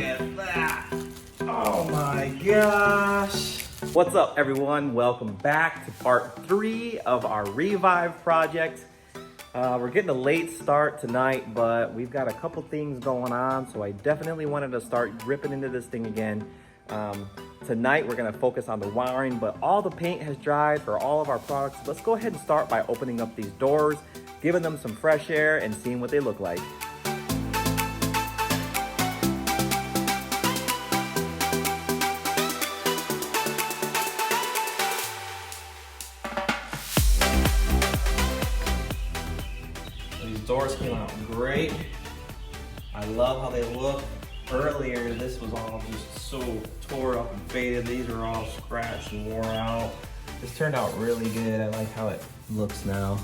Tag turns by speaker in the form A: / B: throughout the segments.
A: at that. Oh my gosh. What's up everyone? Welcome back to part 3 of our Revive project. We're getting a late start tonight, but we've got a couple things going on, so I definitely wanted to start ripping into this thing again. Tonight we're gonna focus on the wiring, but all the paint has dried for all of our products. Let's go ahead and start by opening up these doors, giving them some fresh air and seeing what they look like. These doors came out great. I love how they look. Earlier, this was all just so tore up and faded. These are all scratched and wore out. This turned out really good. I like how it looks now.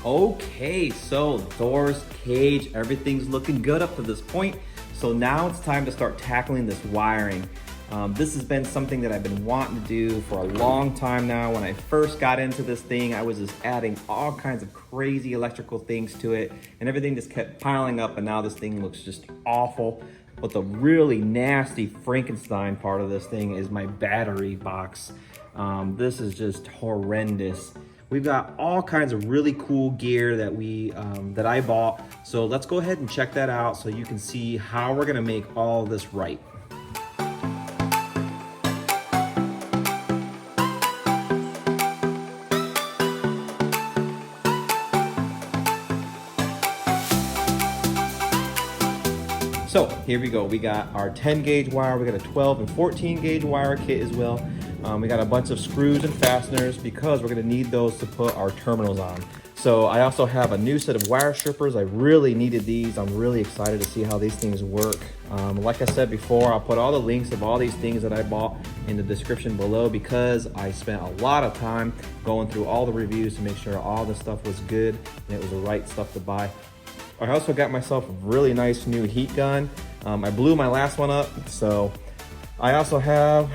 A: Okay, so doors, cage, everything's looking good up to this point. So now it's time to start tackling this wiring. This has been something that I've been wanting to do for a long time now. When I first got into this thing, I was just adding all kinds of crazy electrical things to it, and everything just kept piling up, and now this thing looks just awful. But the really nasty Frankenstein part of this thing is my battery box. This is just horrendous. We've got all kinds of really cool gear that I bought. So let's go ahead and check that out so you can see how we're gonna make all this right. So here we go. We got our 10 gauge wire. We got a 12 and 14 gauge wire kit as well. We got a bunch of screws and fasteners because we're gonna need those to put our terminals on. So I also have a new set of wire strippers. I really needed these. I'm really excited to see how these things work. Like I said before, I'll put all the links of all these things that I bought in the description below because I spent a lot of time going through all the reviews to make sure all the stuff was good and it was the right stuff to buy. I also got myself a really nice new heat gun. I blew my last one up, so I also have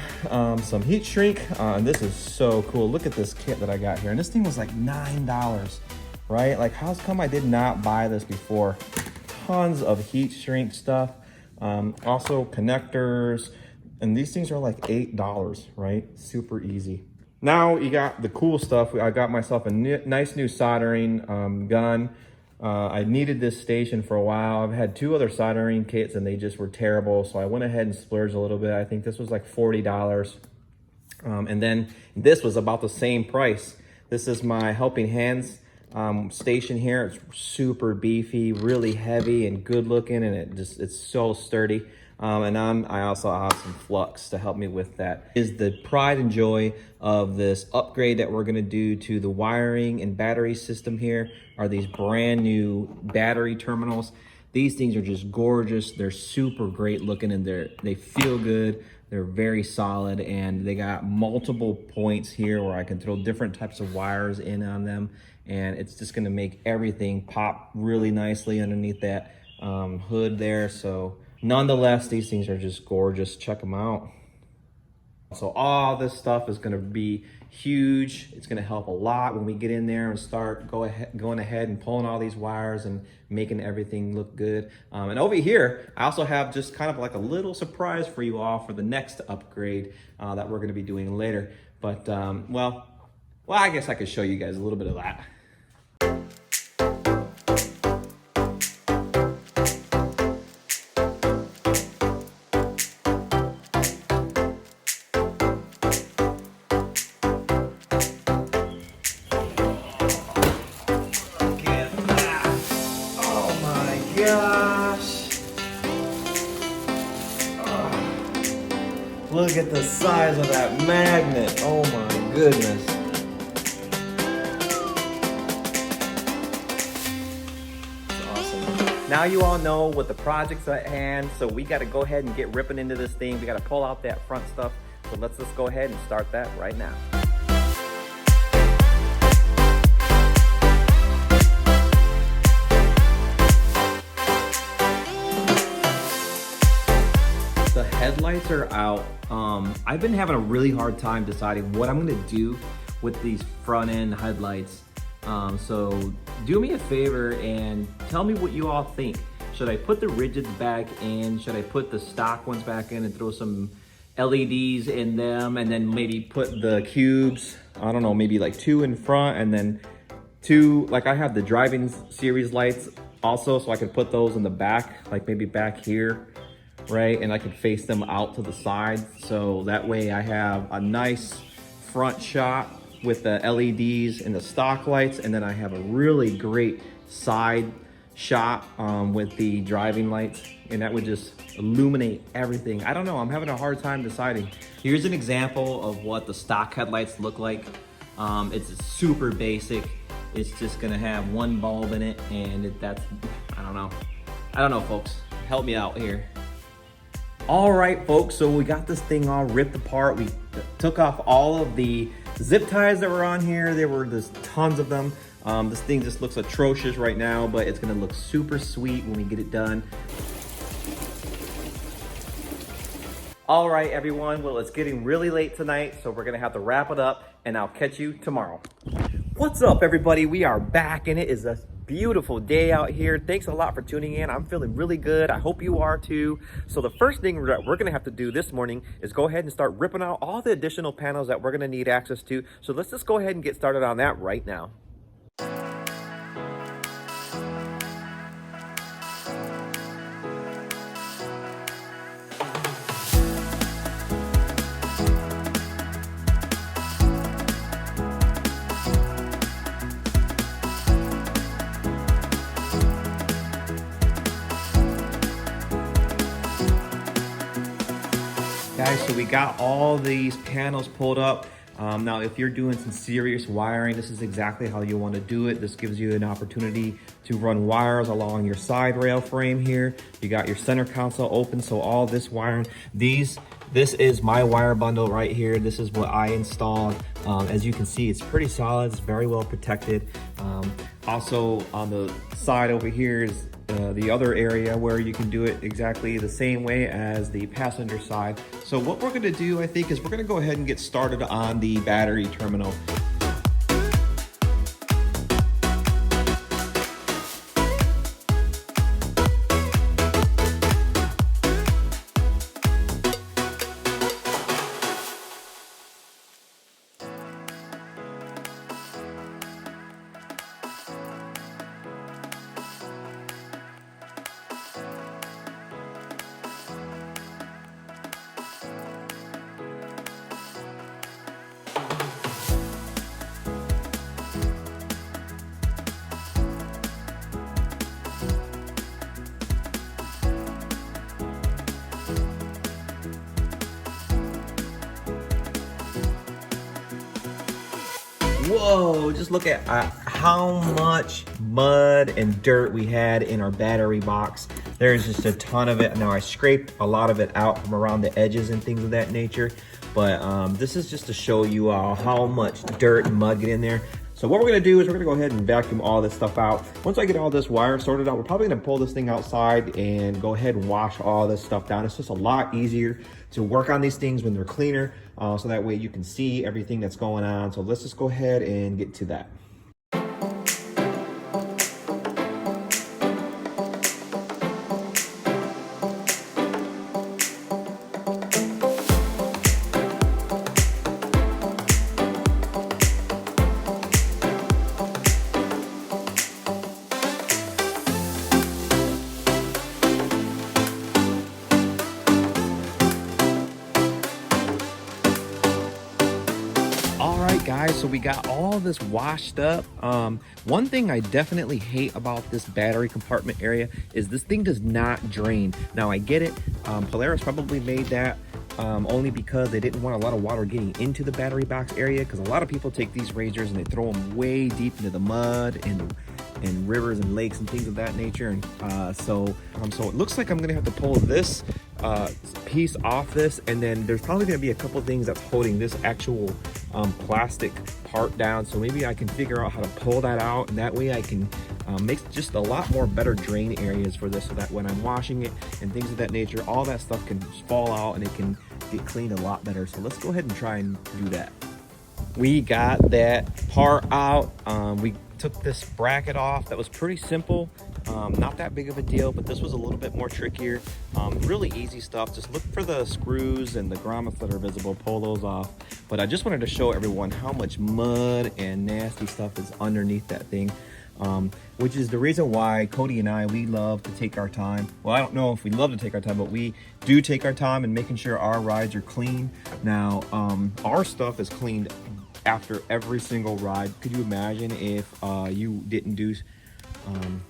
A: some heat shrink, and this is so cool. Look at this kit that I got here, and this thing was like $9, right? Like, how come I did not buy this before? Tons of heat shrink stuff, also connectors, and these things are like $8, right? Super easy. Now you got the cool stuff. I got myself a nice new soldering gun. I needed this station for a while. I've had 2 other soldering kits and they just were terrible. So I went ahead and splurged a little bit. I think this was like $40. And then this was about the same price. This is my Helping Hands station here. It's super beefy, really heavy and good looking, and it's so sturdy. And I also have some flux to help me with that. Is the pride and joy of this upgrade that we're gonna do to the wiring and battery system here are these brand new battery terminals. These things are just gorgeous. They're super great looking and they feel good. They're very solid, and they got multiple points here where I can throw different types of wires in on them, and it's just gonna make everything pop really nicely underneath that hood there. So nonetheless, these things are just gorgeous. Check them out. So all this stuff is gonna be huge. It's gonna help a lot when we get in there and start going ahead and pulling all these wires and making everything look good. And over here, I also have just kind of like a little surprise for you all for the next upgrade that we're gonna be doing later. But well, I guess I could show you guys a little bit of that. Gosh. Oh. Look at the size of that magnet. Oh my goodness. That's awesome. Now you all know what the project's at hand, so we got to go ahead and get ripping into this thing. We got to pull out that front stuff. So let's just go ahead and start that right now. The headlights are out. I've been having a really hard time deciding what I'm gonna do with these front end headlights. So do me a favor and tell me what you all think. Should I put the rigids back in? Should I put the stock ones back in and throw some LEDs in them, and then maybe put the cubes, I don't know, maybe like 2 in front and then 2, like I have the driving series lights also, so I could put those in the back, like maybe back here, right? And I could face them out to the side. So that way I have a nice front shot with the LEDs and the stock lights, and then I have a really great side shot with the driving lights, and that would just illuminate everything. I don't know, I'm having a hard time deciding. Here's an example of what the stock headlights look like. It's super basic. It's just gonna have one bulb in it, and that's, I don't know folks, help me out here. All right folks, so we got this thing all ripped apart. We took off all of the zip ties that were on here. There were just tons of them. This thing just looks atrocious right now, but it's gonna look super sweet when we get it done. All right, everyone, well, it's getting really late tonight, so we're gonna have to wrap it up, and I'll catch you tomorrow. What's up, everybody? We are back, and it is a beautiful day out here. Thanks a lot for tuning in. I'm feeling really good. I hope you are too. So the first thing that we're gonna have to do this morning is go ahead and start ripping out all the additional panels that we're gonna need access to. So let's just go ahead and get started on that right now. Guys, so we got all these panels pulled up. Now, if you're doing some serious wiring, this is exactly how you want to do it. This gives you an opportunity to run wires along your side rail frame here. You got your center console open, so all this wiring, this is my wire bundle right here. This is what I installed. As you can see, it's pretty solid. It's very well protected. Also, on the side over here is the other area where you can do it exactly the same way as the passenger side. So what we're gonna do, I think, is we're gonna go ahead and get started on the battery terminal. Whoa, just look at how much mud and dirt we had in our battery box. There's just a ton of it. Now, I scraped a lot of it out from around the edges and things of that nature, but this is just to show you how much dirt and mud get in there. So what we're gonna do is we're gonna go ahead and vacuum all this stuff out. Once I get all this wire sorted out, we're probably gonna pull this thing outside and go ahead and wash all this stuff down. It's just a lot easier to work on these things when they're cleaner, so that way you can see everything that's going on. So let's just go ahead and get to that. Guys, so we got all this washed up. One thing I definitely hate about this battery compartment area is this thing does not drain. Now, I get it. Polaris probably made that only because they didn't want a lot of water getting into the battery box area, because a lot of people take these RZRs and they throw them way deep into the mud and rivers and lakes and things of that nature. And so it looks like I'm gonna have to pull this piece off this, and then there's probably gonna be a couple things that's holding this actual plastic part down. So maybe I can figure out how to pull that out, and that way I can make just a lot more better drain areas for this, so that when I'm washing it and things of that nature, all that stuff can just fall out and it can get cleaned a lot better. So let's go ahead and try and do that. We got that part out. We took this bracket off. That was pretty simple, not that big of a deal, but this was a little bit more trickier. Really easy stuff. Just look for the screws and the grommets that are visible, pull those off. But I just wanted to show everyone how much mud and nasty stuff is underneath that thing. Which is the reason why Cody and I, we love to take our time. Well, I don't know if we love to take our time, but we do take our time in making sure our rides are clean. Now, our stuff is cleaned after every single ride. Could you imagine if you didn't do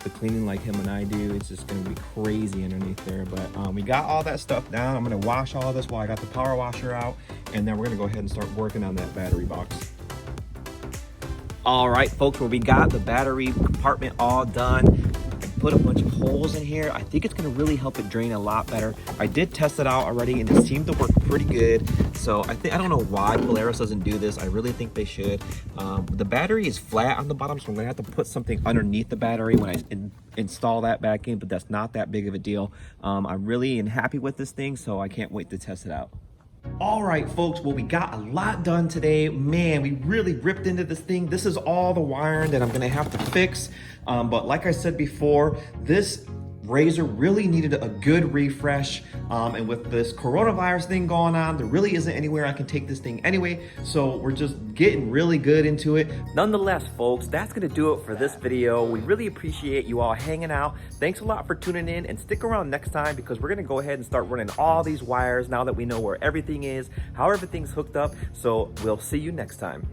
A: the cleaning like him and I do? It's just gonna be crazy underneath there. But we got all that stuff down. I'm gonna wash all this while I got the power washer out, and then we're gonna go ahead and start working on that battery box. All right, folks, well, we got the battery compartment all done. I put a bunch of holes in here. I think it's gonna really help it drain a lot better. I did test it out already and it seemed to work pretty good. So I don't know why Polaris doesn't do this. I really think they should. The battery is flat on the bottom, so I'm gonna have to put something underneath the battery when I install that back in, but that's not that big of a deal. I'm really happy with this thing, so I can't wait to test it out. All right, folks, well, we got a lot done today. Man, we really ripped into this thing. This is all the wiring that I'm gonna have to fix. But like I said before, this RZR really needed a good refresh. And with this coronavirus thing going on, there really isn't anywhere I can take this thing anyway. So we're just getting really good into it. Nonetheless, folks, that's gonna do it for this video. We really appreciate you all hanging out. Thanks a lot for tuning in, and stick around next time because we're gonna go ahead and start running all these wires now that we know where everything is, how everything's hooked up. So we'll see you next time.